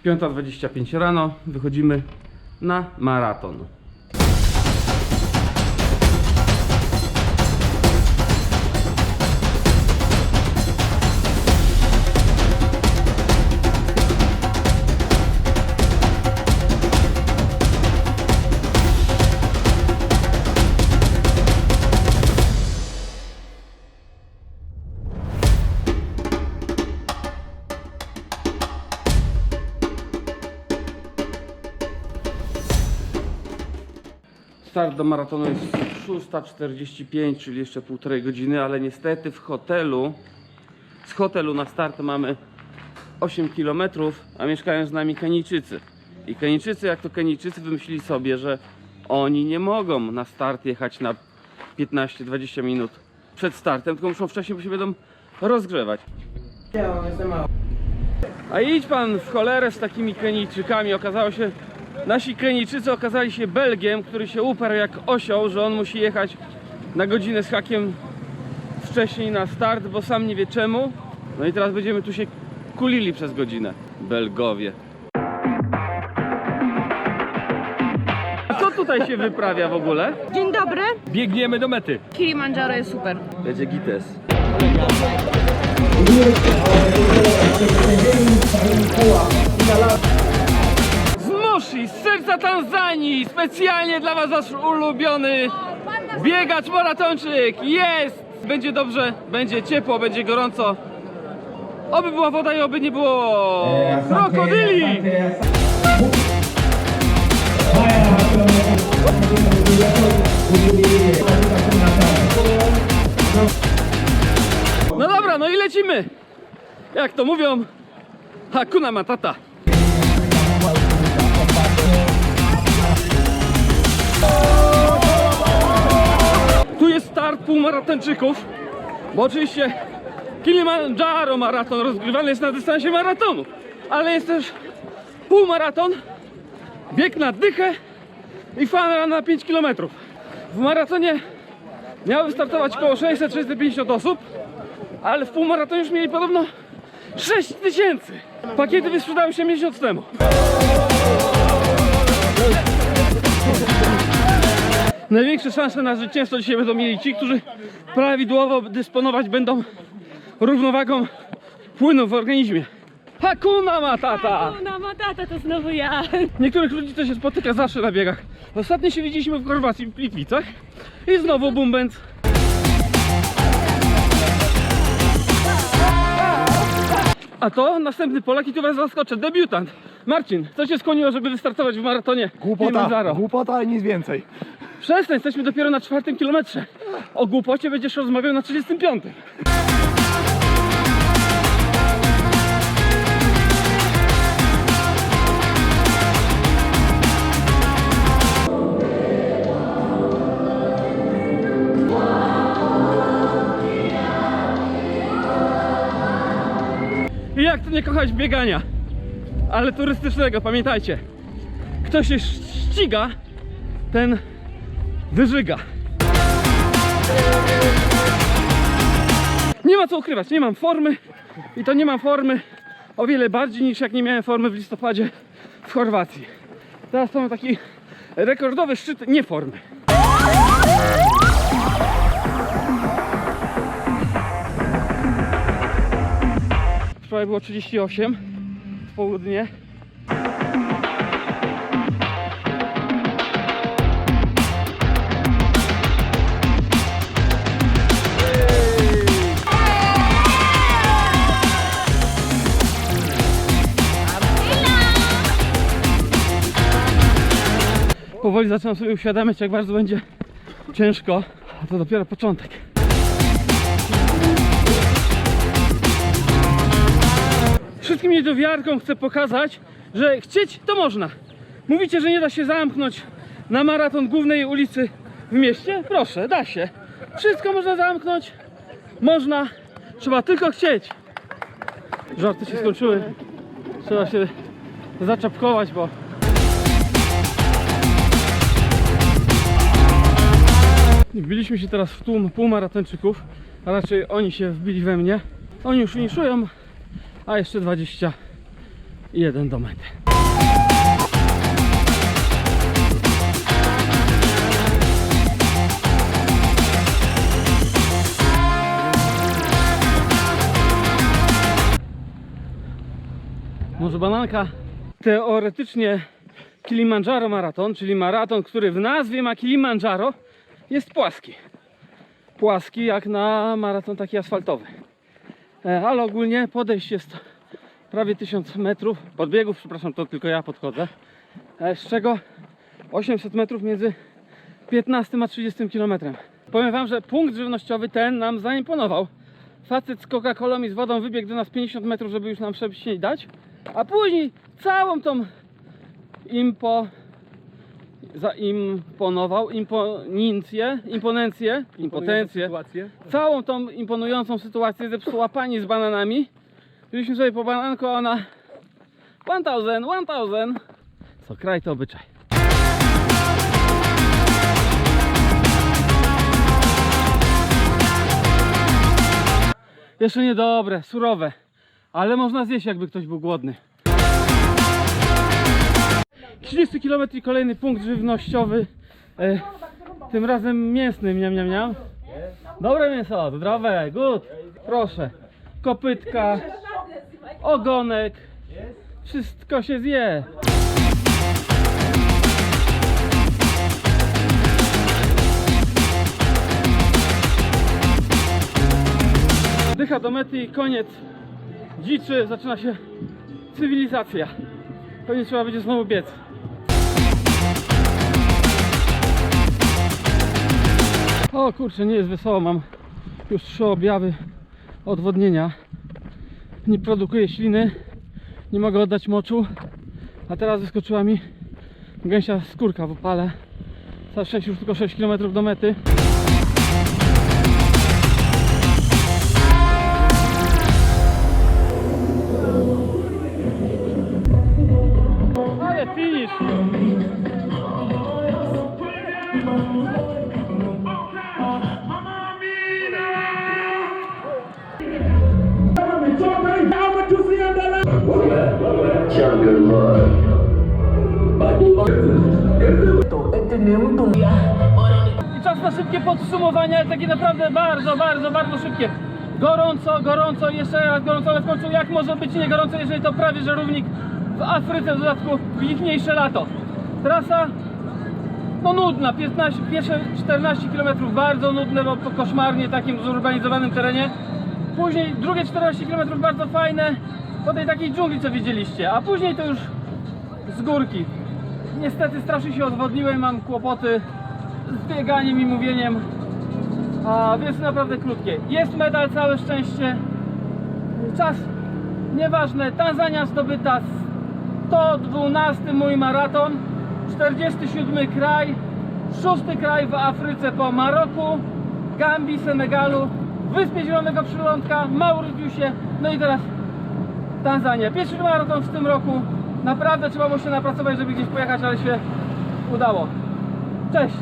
5:25 rano, wychodzimy na maraton. Start do maratonu jest 6:45, czyli jeszcze półtorej godziny, ale niestety z hotelu na start mamy 8 km, a mieszkają z nami Kenijczycy. I Kenijczycy, jak to Kenijczycy, wymyślili sobie, że oni nie mogą na start jechać na 15-20 minut przed startem, tylko muszą wcześniej, bo się będą rozgrzewać. A idź pan w cholerę z takimi Kenijczykami. Okazało się, nasi Kenijczycy okazali się Belgiem, który się uparł jak osioł, że on musi jechać na godzinę z hakiem wcześniej na start, bo sam nie wie czemu. No i teraz będziemy tu się kulili przez godzinę. Belgowie. A co tutaj się wyprawia w ogóle? Dzień dobry. Biegniemy do mety. Kilimandżaro jest super. Będzie gites. Z Moshi, z serca Tanzanii, specjalnie dla was wasz ulubiony biegacz maratończyk. Jest! Będzie dobrze, będzie ciepło, będzie gorąco. Oby była woda i oby nie było krokodyli. No dobra, no i lecimy. Jak to mówią, Hakuna Matata. Tu jest start półmaratończyków, bo oczywiście Kilimandżaro maraton rozgrywany jest na dystansie maratonu, ale jest też półmaraton, bieg na dychę i fun na 5 km. W maratonie miało wystartować około 600-650 osób, ale w półmaratonie już mieli podobno 6000. Pakiety wysprzedały się miesiąc temu. Największe szanse na zwycięstwo dzisiaj będą mieli ci, którzy prawidłowo dysponować będą równowagą płynów w organizmie. Hakuna Matata! Hakuna Matata to znowu ja. Niektórych ludzi to się spotyka zawsze na biegach. Ostatnio się widzieliśmy w Chorwacji, w Plitvicach i znowu bumbens. A to następny Polak i tu was zaskoczę, debiutant. Marcin, co cię skłoniło, żeby wystartować w maratonie Kilimandżaro? Głupota i nic więcej. Przestań, jesteśmy dopiero na 4. kilometrze. O głupocie będziesz rozmawiał na 35. I jak to nie kochać biegania, ale turystycznego, pamiętajcie. Kto się ściga, ten wyżyga. Nie ma co ukrywać, nie mam formy i to nie mam formy o wiele bardziej niż jak nie miałem formy w listopadzie w Chorwacji. Teraz to mam taki rekordowy szczyt nieformy. Wczoraj było 38 w południe. Powoli zaczynam sobie uświadamiać, jak bardzo będzie ciężko, a to dopiero początek. Wszystkim niedowiarkom chcę pokazać, że chcieć to można. Mówicie, że nie da się zamknąć na maraton głównej ulicy w mieście? Proszę, da się. Wszystko można zamknąć. Można. Trzeba tylko chcieć. Żarty się skończyły. Trzeba się zaczapkować, bo wbiliśmy się teraz w tłum półmaratończyków, a raczej oni się wbili we mnie. Oni już finiszują, a jeszcze 20 i jeden do mety. Może bananka? Teoretycznie Kilimandżaro maraton, czyli maraton, który w nazwie ma Kilimandżaro, jest płaski. Płaski jak na maraton taki asfaltowy. Ale ogólnie podejście jest prawie 1000 metrów, podbiegów, przepraszam, to tylko ja podchodzę, z czego 800 metrów między 15 a 30 km. Powiem wam, że punkt żywnościowy ten nam zaimponował. Facet z Coca-Colą i z wodą wybiegł do nas 50 metrów, żeby już nam przebić dać, a później całą tą imponencję, całą tą imponującą sytuację zepsuła pani z bananami. Byliśmy sobie po bananku, a ona 1000. Co kraj to obyczaj. Jeszcze niedobre, surowe, ale można zjeść, jakby ktoś był głodny. 30 km i kolejny punkt żywnościowy, tym razem mięsny, miam. Dobre mięso, zdrowe, good, proszę. Kopytka, ogonek, wszystko się zje. Dycha do mety i koniec dziczy, zaczyna się cywilizacja. Pewnie trzeba będzie znowu biec. O kurczę, nie jest wesoło, mam już 3 objawy odwodnienia. Nie produkuję śliny, nie mogę oddać moczu, a teraz wyskoczyła mi gęsia skórka w opale. Całe szczęście już tylko 6 km do mety. Ale finish! I czas na szybkie podsumowanie, ale takie naprawdę bardzo szybkie. Gorąco, jeszcze raz gorąco, ale w końcu jak może być nie gorąco, jeżeli to prawie że równik w Afryce, w dodatku piękniejsze lato. Trasa no nudna, pierwsze 14 km bardzo nudne, bo po koszmarnie takim zurbanizowanym terenie. Później drugie 14 km bardzo fajne, po tej takiej dżungli co widzieliście, a później to już z górki. Niestety strasznie się odwodniłem, mam kłopoty z bieganiem i mówieniem, a więc naprawdę krótkie. Jest medal, całe szczęście. Czas nieważne, Tanzania zdobyta, 112 mój maraton, 47 kraj, 6 kraj w Afryce po Maroku, Gambii, Senegalu, Wyspie Zielonego Przylądka, Mauritiusie, no i teraz Tanzania. Pierwszy maraton w tym roku. Naprawdę trzeba było się napracować, żeby gdzieś pojechać, ale się udało. Cześć!